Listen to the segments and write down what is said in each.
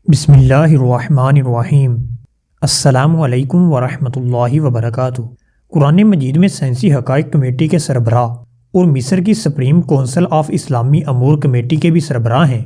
بسم اللہ الرحمن الرحیم۔ السلام علیکم ورحمۃ اللہ وبرکاتہ۔ قرآن مجید میں سائنسی حقائق کمیٹی کے سربراہ اور مصر کی سپریم کونسل آف اسلامی امور کمیٹی کے بھی سربراہ ہیں۔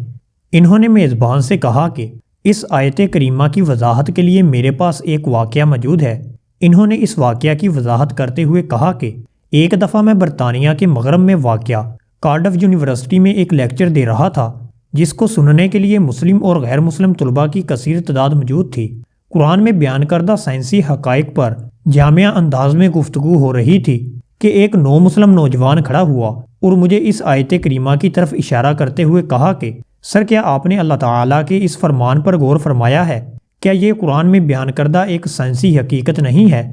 انہوں نے میزبان سے کہا کہ اس آیت کریمہ کی وضاحت کے لیے میرے پاس ایک واقعہ موجود ہے۔ انہوں نے اس واقعہ کی وضاحت کرتے ہوئے کہا کہ ایک دفعہ میں برطانیہ کے مغرب میں واقع کارڈف یونیورسٹی میں ایک لیکچر دے رہا تھا، جس کو سننے کے لیے مسلم اور غیر مسلم طلباء کی کثیر تعداد موجود تھی۔ قرآن میں بیان کردہ سائنسی حقائق پر جامعہ انداز میں گفتگو ہو رہی تھی کہ ایک نو مسلم نوجوان کھڑا ہوا اور مجھے اس آیت کریمہ کی طرف اشارہ کرتے ہوئے کہا کہ سر، کیا آپ نے اللہ تعالیٰ کے اس فرمان پر غور فرمایا ہے؟ کیا یہ قرآن میں بیان کردہ ایک سائنسی حقیقت نہیں ہے؟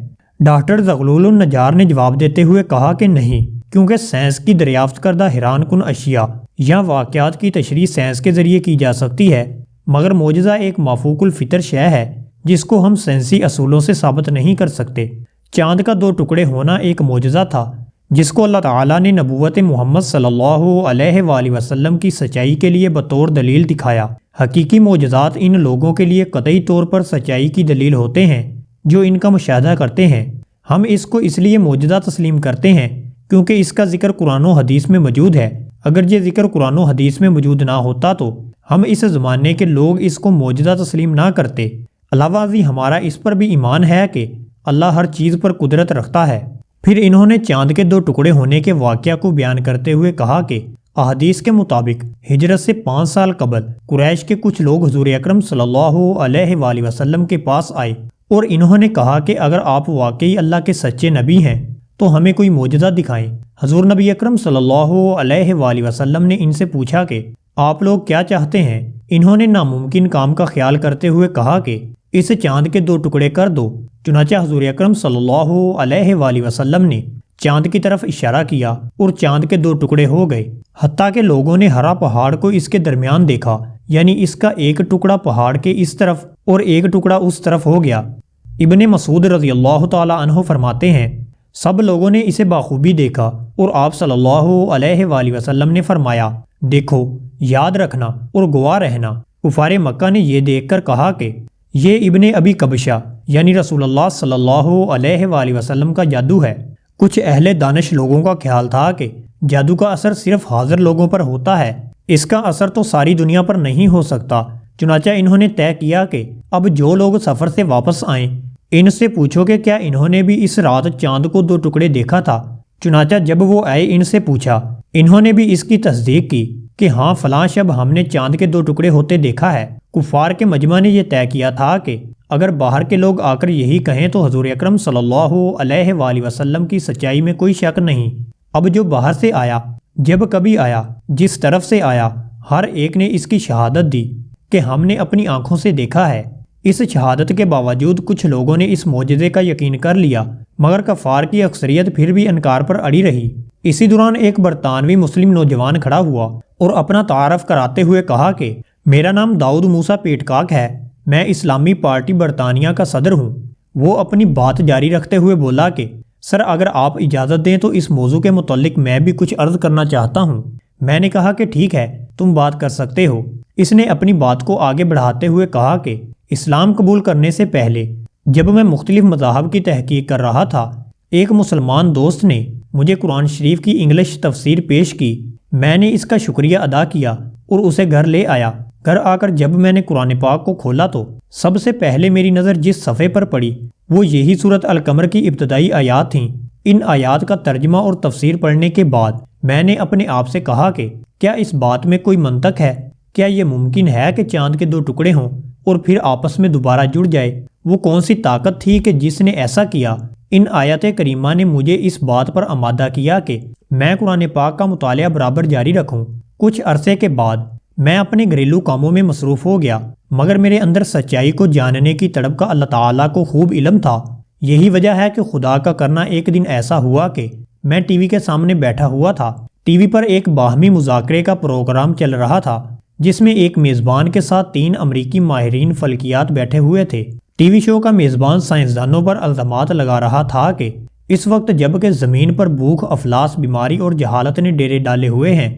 ڈاکٹر زغلول النجار نے جواب دیتے ہوئے کہا کہ نہیں، کیونکہ سائنس کی دریافت کردہ حیران کن اشیاء یا واقعات کی تشریح سائنس کے ذریعے کی جا سکتی ہے، مگر معجزہ ایک مافوق الفطر شے ہے جس کو ہم سائنسی اصولوں سے ثابت نہیں کر سکتے۔ چاند کا دو ٹکڑے ہونا ایک معجزہ تھا جس کو اللہ تعالیٰ نے نبوت محمد صلی اللہ علیہ وآلہ وسلم کی سچائی کے لیے بطور دلیل دکھایا۔ حقیقی معجزات ان لوگوں کے لیے قطعی طور پر سچائی کی دلیل ہوتے ہیں جو ان کا مشاہدہ کرتے ہیں۔ ہم اس کو اس لیے معجزہ تسلیم کرتے ہیں کیونکہ اس کا ذکر قرآن و حدیث میں موجود ہے۔ اگر یہ ذکر قرآن و حدیث میں موجود نہ ہوتا تو ہم اس زمانے کے لوگ اس کو معجزہ تسلیم نہ کرتے۔ علاوہ ازیں ہمارا اس پر بھی ایمان ہے کہ اللہ ہر چیز پر قدرت رکھتا ہے۔ پھر انہوں نے چاند کے دو ٹکڑے ہونے کے واقعہ کو بیان کرتے ہوئے کہا کہ احادیث کے مطابق ہجرت سے 5 سال قبل قریش کے کچھ لوگ حضور اکرم صلی اللہ علیہ وآلہ وسلم کے پاس آئے اور انہوں نے کہا کہ اگر آپ واقعی اللہ کے سچے نبی ہیں تو ہمیں کوئی معجزہ دکھائیں۔ حضور نبی اکرم صلی اللہ علیہ وآلہ وسلم نے ان سے پوچھا کہ آپ لوگ کیا چاہتے ہیں؟ انہوں نے ناممکن کام کا خیال کرتے ہوئے کہا کہ اس چاند کے دو ٹکڑے کر دو۔ چنانچہ حضور اکرم صلی اللہ علیہ وآلہ وسلم نے چاند کی طرف اشارہ کیا اور چاند کے دو ٹکڑے ہو گئے، حتیٰ کہ لوگوں نے ہرا پہاڑ کو اس کے درمیان دیکھا، یعنی اس کا ایک ٹکڑا پہاڑ کے اس طرف اور ایک ٹکڑا اس طرف ہو گیا۔ ابن مسعود رضی اللہ تعالی عنہ فرماتے ہیں سب لوگوں نے اسے بخوبی دیکھا اور آپ صلی اللہ علیہ وآلہ وسلم نے فرمایا دیکھو، یاد رکھنا اور گواہ رہنا۔ کفار مکہ نے یہ دیکھ کر کہا کہ یہ ابن ابی کبشہ یعنی رسول اللہ صلی اللہ علیہ وآلہ وسلم کا جادو ہے۔ کچھ اہل دانش لوگوں کا خیال تھا کہ جادو کا اثر صرف حاضر لوگوں پر ہوتا ہے، اس کا اثر تو ساری دنیا پر نہیں ہو سکتا۔ چنانچہ انہوں نے طے کیا کہ اب جو لوگ سفر سے واپس آئیں ان سے پوچھو کہ کیا انہوں نے بھی اس رات چاند کو دو ٹکڑے دیکھا تھا۔ چنانچہ جب وہ آئے ان سے پوچھا، انہوں نے بھی اس کی تصدیق کی کہ ہاں فلاں شب ہم نے چاند کے دو ٹکڑے ہوتے دیکھا ہے۔ کفار کے مجمع نے یہ طے کیا تھا کہ اگر باہر کے لوگ آ کر یہی کہیں تو حضور اکرم صلی اللہ علیہ وآلہ وسلم کی سچائی میں کوئی شک نہیں۔ اب جو باہر سے آیا، جب کبھی آیا، جس طرف سے آیا، ہر ایک نے اس کی شہادت دی کہ ہم نے اپنی آنکھوں سے دیکھا ہے۔ اس شہادت کے باوجود کچھ لوگوں نے اس معجزے کا یقین کر لیا، مگر کفار کی اکثریت پھر بھی انکار پر اڑی رہی۔ اسی دوران ایک برطانوی مسلم نوجوان کھڑا ہوا اور اپنا تعارف کراتے ہوئے کہا کہ میرا نام داؤد موسیٰ پیٹکاک ہے، میں اسلامی پارٹی برطانیہ کا صدر ہوں۔ وہ اپنی بات جاری رکھتے ہوئے بولا کہ سر، اگر آپ اجازت دیں تو اس موضوع کے متعلق میں بھی کچھ عرض کرنا چاہتا ہوں۔ میں نے کہا کہ ٹھیک ہے، تم بات کر سکتے ہو۔ اس نے اپنی بات کو آگے بڑھاتے ہوئے کہا کہ اسلام قبول کرنے سے پہلے جب میں مختلف مذاہب کی تحقیق کر رہا تھا، ایک مسلمان دوست نے مجھے قرآن شریف کی انگلش تفسیر پیش کی۔ میں نے اس کا شکریہ ادا کیا اور اسے گھر لے آیا۔ گھر آ کر جب میں نے قرآن پاک کو کھولا تو سب سے پہلے میری نظر جس صفحے پر پڑی وہ یہی سورۃ القمر کی ابتدائی آیات تھیں۔ ان آیات کا ترجمہ اور تفسیر پڑھنے کے بعد میں نے اپنے آپ سے کہا کہ کیا اس بات میں کوئی منطق ہے؟ کیا یہ ممکن ہے کہ چاند کے دو ٹکڑے ہوں اور پھر آپس میں دوبارہ جڑ جائے؟ وہ کون سی طاقت تھی کہ جس نے ایسا کیا؟ ان آیات کریمہ نے مجھے اس بات پر آمادہ کیا کہ میں قرآن پاک کا مطالعہ برابر جاری رکھوں۔ کچھ عرصے کے بعد میں اپنے گھریلو کاموں میں مصروف ہو گیا، مگر میرے اندر سچائی کو جاننے کی تڑپ کا اللہ تعالیٰ کو خوب علم تھا۔ یہی وجہ ہے کہ خدا کا کرنا ایک دن ایسا ہوا کہ میں ٹی وی کے سامنے بیٹھا ہوا تھا۔ ٹی وی پر ایک باہمی مذاکرے کا پروگرام چل رہا تھا جس میں ایک میزبان کے ساتھ 3 امریکی ماہرین فلکیات بیٹھے ہوئے تھے۔ ٹی وی شو کا میزبان سائنسدانوں پر الزامات لگا رہا تھا کہ اس وقت جب کہ زمین پر بھوک، افلاس، بیماری اور جہالت نے ڈیرے ڈالے ہوئے ہیں،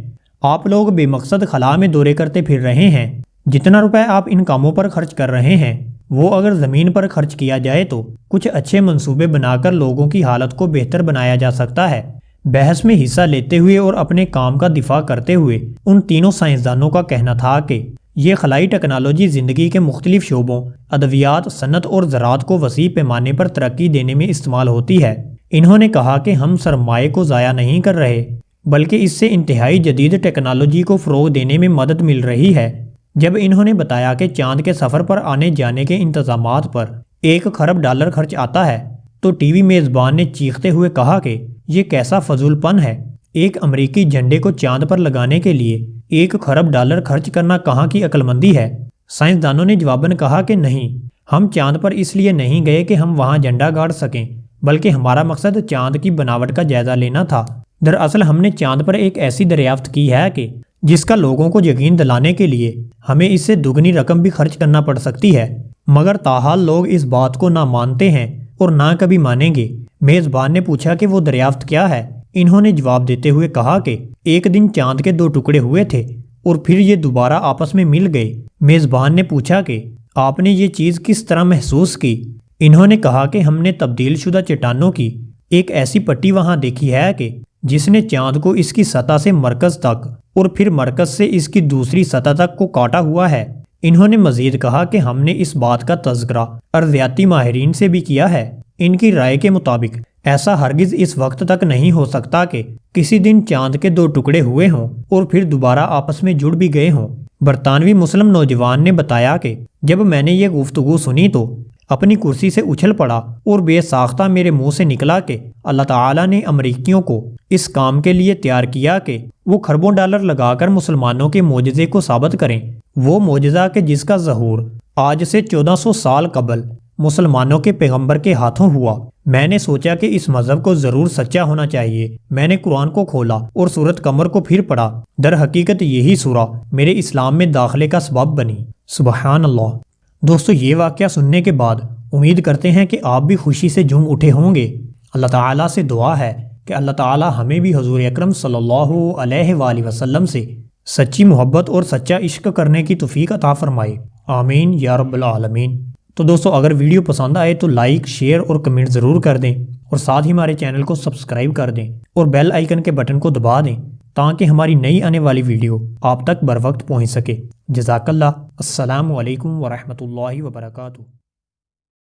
آپ لوگ بے مقصد خلا میں دورے کرتے پھر رہے ہیں۔ جتنا روپے آپ ان کاموں پر خرچ کر رہے ہیں وہ اگر زمین پر خرچ کیا جائے تو کچھ اچھے منصوبے بنا کر لوگوں کی حالت کو بہتر بنایا جا سکتا ہے۔ بحث میں حصہ لیتے ہوئے اور اپنے کام کا دفاع کرتے ہوئے ان تینوں سائنسدانوں کا کہنا تھا کہ یہ خلائی ٹیکنالوجی زندگی کے مختلف شعبوں، ادویات، صنعت اور زراعت کو وسیع پیمانے پر ترقی دینے میں استعمال ہوتی ہے۔ انہوں نے کہا کہ ہم سرمائے کو ضائع نہیں کر رہے بلکہ اس سے انتہائی جدید ٹیکنالوجی کو فروغ دینے میں مدد مل رہی ہے۔ جب انہوں نے بتایا کہ چاند کے سفر پر آنے جانے کے انتظامات پر $1 خرب خرچ آتا ہے تو ٹی وی میزبان نے چیختے ہوئے کہا کہ یہ کیسا فضول پن ہے، ایک امریکی جھنڈے کو چاند پر لگانے کے لیے $1 خرب خرچ کرنا کہاں کی عقل مندی ہے۔ سائنسدانوں نے جواباً کہا کہ نہیں، ہم چاند پر اس لیے نہیں گئے کہ ہم وہاں جھنڈا گاڑ سکیں، بلکہ ہمارا مقصد چاند کی بناوٹ کا جائزہ لینا تھا۔ دراصل ہم نے چاند پر ایک ایسی دریافت کی ہے کہ جس کا لوگوں کو یقین دلانے کے لیے ہمیں اس سے دگنی رقم بھی خرچ کرنا پڑ سکتی ہے، مگر تاحال لوگ اس بات کو نہ مانتے ہیں اور نہ کبھی مانیں گے۔ میزبان نے پوچھا کہ وہ دریافت کیا ہے؟ انہوں نے جواب دیتے ہوئے کہا کہ ایک دن چاند کے 2 ٹکڑے ہوئے تھے اور پھر یہ دوبارہ آپس میں مل گئے۔ میزبان نے پوچھا کہ آپ نے یہ چیز کس طرح محسوس کی؟ انہوں نے کہا کہ ہم نے تبدیل شدہ چٹانوں کی ایک ایسی پٹی وہاں دیکھی ہے کہ جس نے چاند کو اس کی سطح سے مرکز تک اور پھر مرکز سے اس کی دوسری سطح تک کو کاٹا ہوا ہے۔ انہوں نے مزید کہا کہ ہم نے اس بات کا تذکرہ ارضیاتی ماہرین سے بھی کیا ہے۔ ان کی رائے کے مطابق ایسا ہرگز اس وقت تک نہیں ہو سکتا کہ کسی دن چاند کے 2 ٹکڑے ہوئے ہوں اور پھر دوبارہ آپس میں جڑ بھی گئے ہوں۔ برطانوی مسلم نوجوان نے بتایا کہ جب میں نے یہ گفتگو سنی تو اپنی کرسی سے اچھل پڑا اور بے ساختہ میرے منہ سے نکلا کہ اللہ تعالیٰ نے امریکیوں کو اس کام کے لیے تیار کیا کہ وہ خربوں ڈالر لگا کر مسلمانوں کے معجزے کو ثابت کریں، وہ معجزہ کہ جس کا ظہور آج سے 1400 سال قبل مسلمانوں کے پیغمبر کے ہاتھوں ہوا۔ میں نے سوچا کہ اس مذہب کو ضرور سچا ہونا چاہیے۔ میں نے قرآن کو کھولا اور سورۃ قمر کو پھر پڑھا۔ در حقیقت یہی سورہ میرے اسلام میں داخلے کا سبب بنی۔ سبحان اللہ۔ دوستو، یہ واقعہ سننے کے بعد امید کرتے ہیں کہ آپ بھی خوشی سے جھوم اٹھے ہوں گے۔ اللہ تعالیٰ سے دعا ہے کہ اللہ تعالیٰ ہمیں بھی حضور اکرم صلی اللہ علیہ وآلہ وسلم سے سچی محبت اور سچا عشق کرنے کی توفیق عطا فرمائے، آمین یا رب العالمین۔ تو دوستو، اگر ویڈیو پسند آئے تو لائک، شیئر اور کمنٹ ضرور کر دیں اور ساتھ ہی ہمارے چینل کو سبسکرائب کر دیں اور بیل آئیکن کے بٹن کو دبا دیں تاکہ ہماری نئی آنے والی ویڈیو آپ تک بر وقت پہنچ سکے۔ جزاک اللہ۔ السلام علیکم ورحمۃ اللہ وبرکاتہ۔